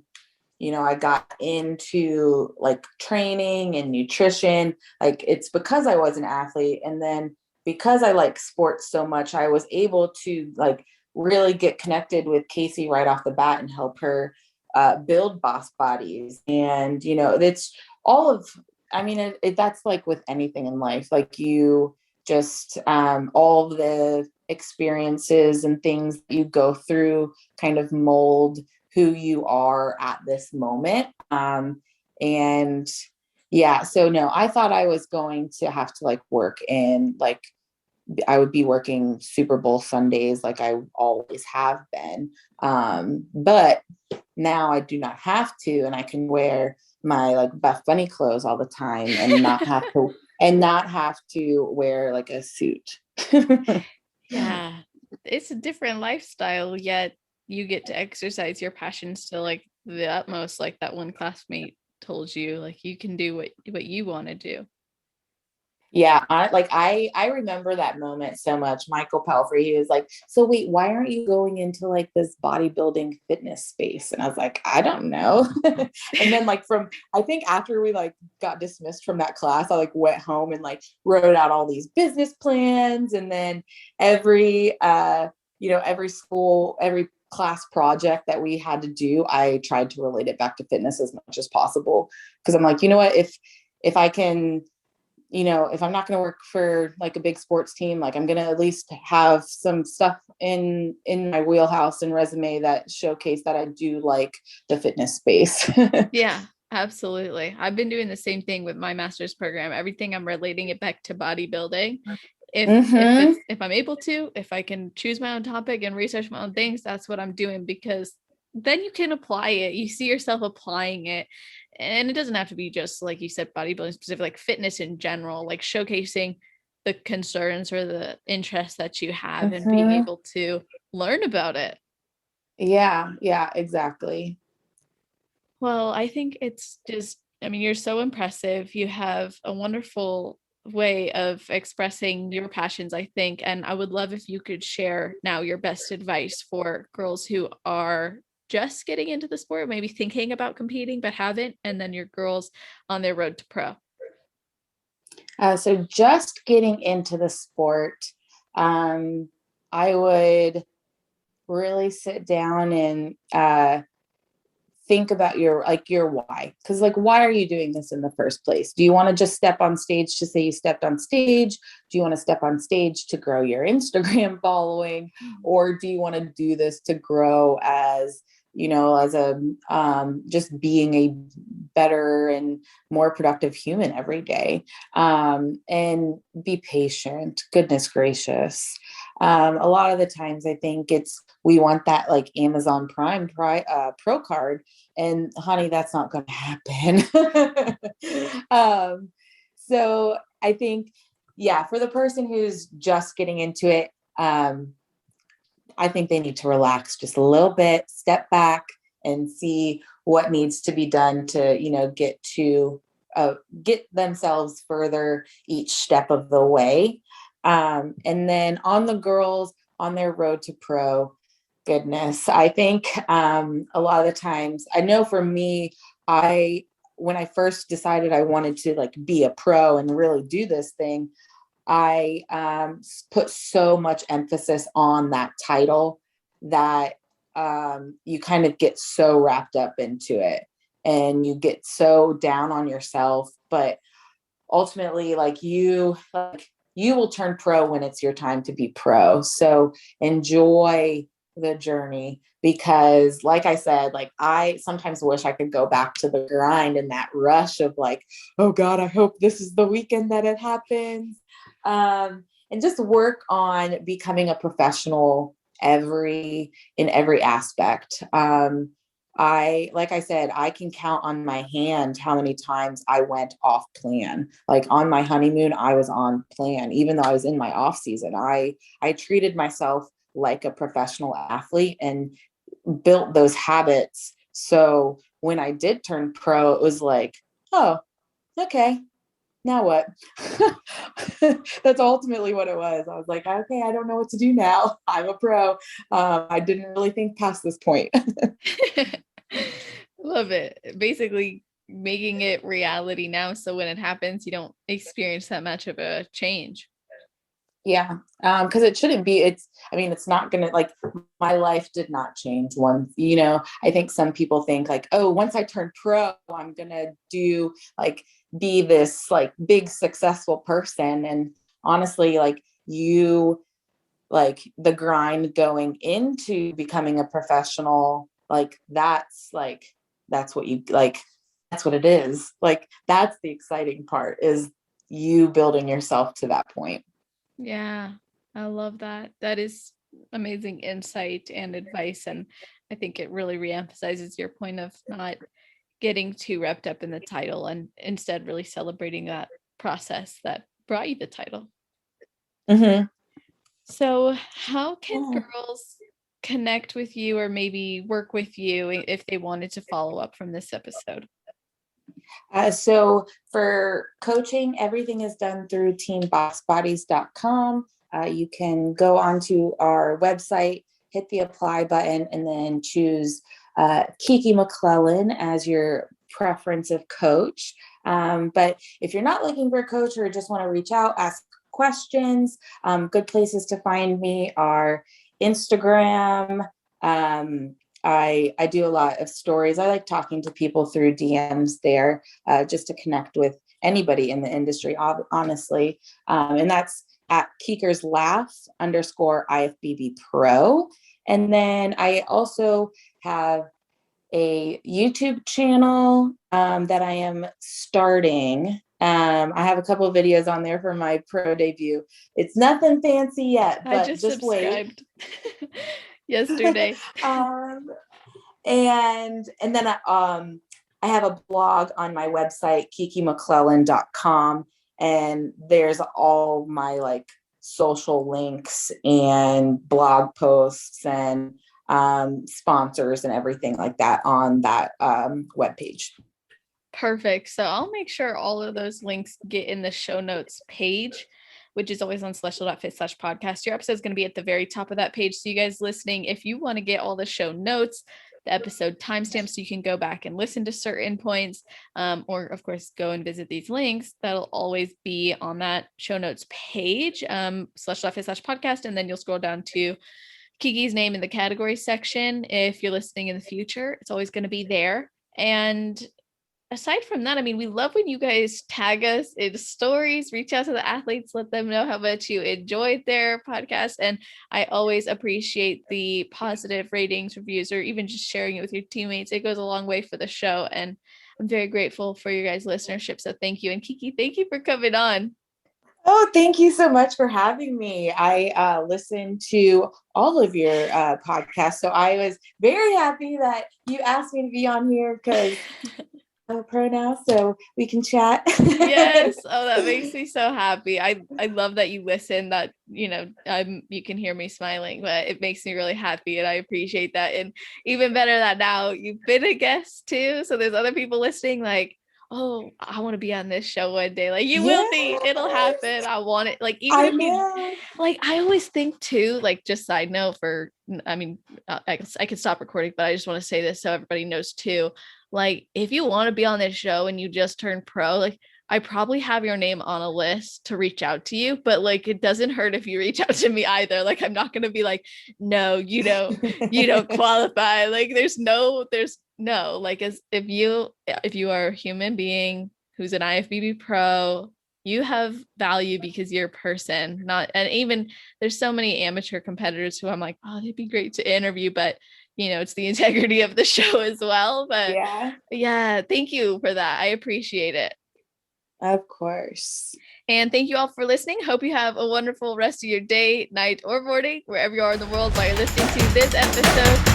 Speaker 2: I got into like training and nutrition. Like it's because I was an athlete. And then because I like sports so much, I was able to like really get connected with Casey right off the bat and help her build boss bodies. And, it's all of, I mean, that's like with anything in life, like you just all the experiences and things that you go through kind of mold who you are at this moment. And yeah, so no, I thought I was going to have to like work in like, I would be working Super Bowl Sundays like I always have been. But now I do not have to, and I can wear my like Buff Bunny clothes all the time and not have to wear like a suit.
Speaker 1: Yeah, it's a different lifestyle, yet you get to exercise your passions to like the utmost, like that one classmate told you, like you can do what you want to do.
Speaker 2: Yeah, I remember that moment so much. Michael Pelfrey, he was like, "So wait, why aren't you going into like this bodybuilding fitness space?" And I was like, "I don't know." And then like I think after we like got dismissed from that class, I like went home and like wrote out all these business plans, and then every school, every class project that we had to do, I tried to relate it back to fitness as much as possible, because I'm like, you know what, if I can, if I'm not going to work for like a big sports team, like I'm going to at least have some stuff in my wheelhouse and resume that showcase that I do like the fitness space.
Speaker 1: Yeah, absolutely. I've been doing the same thing with my master's program. Everything I'm relating it back to bodybuilding.
Speaker 2: Mm-hmm.
Speaker 1: If I'm able to, if I can choose my own topic and research my own things, that's what I'm doing, because then you can apply it. You see yourself applying it. And it doesn't have to be just like you said, bodybuilding specific, like fitness in general, like showcasing the concerns or the interests that you have and being
Speaker 2: Mm-hmm.
Speaker 1: able to learn about it.
Speaker 2: Yeah, exactly.
Speaker 1: Well, I think it's just, I mean, you're so impressive. You have a wonderful way of expressing your passions, I think. And I would love if you could share now your best advice for girls who are just getting into the sport, maybe thinking about competing but haven't, and then your girls on their road to pro.
Speaker 2: So just getting into the sport, I would really sit down and think about your why, because like, why are you doing this in the first place? Do you want to just step on stage to say you stepped on stage? Do you want to step on stage to grow your Instagram following, or do you want to do this to grow as as a just being a better and more productive human every day? And be patient, goodness gracious. A lot of the times I think we want that like Amazon Prime Pro card, and honey, that's not going to happen. So I think, yeah, for the person who's just getting into it, I think they need to relax just a little bit, step back and see what needs to be done to, get themselves further each step of the way. And then on the girls on their road to pro, goodness, I think a lot of the times, I know for me, when I first decided I wanted to like be a pro and really do this thing, I put so much emphasis on that title that you kind of get so wrapped up into it and you get so down on yourself. But ultimately, you will turn pro when it's your time to be pro. So enjoy the journey, because like I said, like I sometimes wish I could go back to the grind and that rush of like, oh God, I hope this is the weekend that it happens. And just work on becoming a professional in every aspect. Like I said, I can count on my hand how many times I went off plan. Like on my honeymoon, I was on plan, even though I was in my off season. I treated myself like a professional athlete and built those habits. So when I did turn pro, it was like, oh, okay, now what? That's ultimately what it was. I was like, okay, I don't know what to do now. I'm a pro. I didn't really think past this point.
Speaker 1: Love it. Basically making it reality now. So when it happens, you don't experience that much of a change.
Speaker 2: Yeah. Cause it shouldn't be, it's not gonna, like, my life did not change once, I think some people think like, oh, once I turn pro, I'm gonna do like, be this like big successful person. And honestly, like the grind going into becoming a professional, that's what you like, that's what it is. Like, that's the exciting part, is you building yourself to that point.
Speaker 1: Yeah, I love that. That is amazing insight and advice. And I think it really reemphasizes your point of not getting too wrapped up in the title and instead really celebrating that process that brought you the title.
Speaker 2: Mm-hmm.
Speaker 1: So, how can
Speaker 2: Yeah.
Speaker 1: girls connect with you or maybe work with you if they wanted to follow up from this episode?
Speaker 2: So for coaching, everything is done through teambossbodies.com. You can go onto our website, hit the apply button, and then choose Kiki McClellan as your preference of coach. But if you're not looking for a coach or just want to reach out, ask questions, good places to find me are Instagram. I do a lot of stories. I like talking to people through DMs there, just to connect with anybody in the industry, honestly. And that's at Keekers Laugh _ IFBB Pro. And then I also have a YouTube channel that I am starting. I have a couple of videos on there for my pro debut. It's nothing fancy yet,
Speaker 1: I
Speaker 2: but
Speaker 1: just
Speaker 2: just wait.
Speaker 1: subscribed yesterday.
Speaker 2: And then I have a blog on my website, kikimcclellan.com, and there's all my like social links and blog posts and sponsors and everything like that on that webpage.
Speaker 1: Perfect. So I'll make sure all of those links get in the show notes page, which is always on celestial.fit/podcast. Your episode is going to be at the very top of that page. So you guys listening, if you want to get all the show notes, the episode timestamps, so you can go back and listen to certain points, or of course go and visit these links, that'll always be on that show notes page, celestial.fit/podcast. And then you'll scroll down to Kiki's name in the category section. If you're listening in the future, it's always going to be there. And aside from that, I mean, we love when you guys tag us in stories, reach out to the athletes, let them know how much you enjoyed their podcast. And I always appreciate the positive ratings, reviews, or even just sharing it with your teammates. It goes a long way for the show. And I'm very grateful for your guys' listenership. So thank you. And Kiki, thank you for coming on.
Speaker 2: Oh, thank you so much for having me. I listened to all of your podcasts, so I was very happy that you asked me to be on here because I'm a pro now, so we can chat.
Speaker 1: Yes. Oh, that makes me so happy. I love that you listen, that, you can hear me smiling, but it makes me really happy and I appreciate that. And even better that now you've been a guest too. So there's other people listening like, oh, I want to be on this show one day. Like you will be, it'll happen. I want it. Like, even if you, like, I always think too, like, just side note I can stop recording, but I just want to say this so everybody knows too. Like, if you want to be on this show and you just turned pro, like, I probably have your name on a list to reach out to you, but like, it doesn't hurt if you reach out to me either. Like, I'm not going to be like, no, you don't qualify. Like, there's no, like, as if you are a human being who's an IFBB pro, you have value because you're a person, not, and even there's so many amateur competitors who I'm like, oh, they'd be great to interview, but it's the integrity of the show as well. But yeah, thank you for that. I appreciate it.
Speaker 2: Of course.
Speaker 1: And thank you all for listening. Hope you have a wonderful rest of your day, night, or morning, wherever you are in the world while you're listening to this episode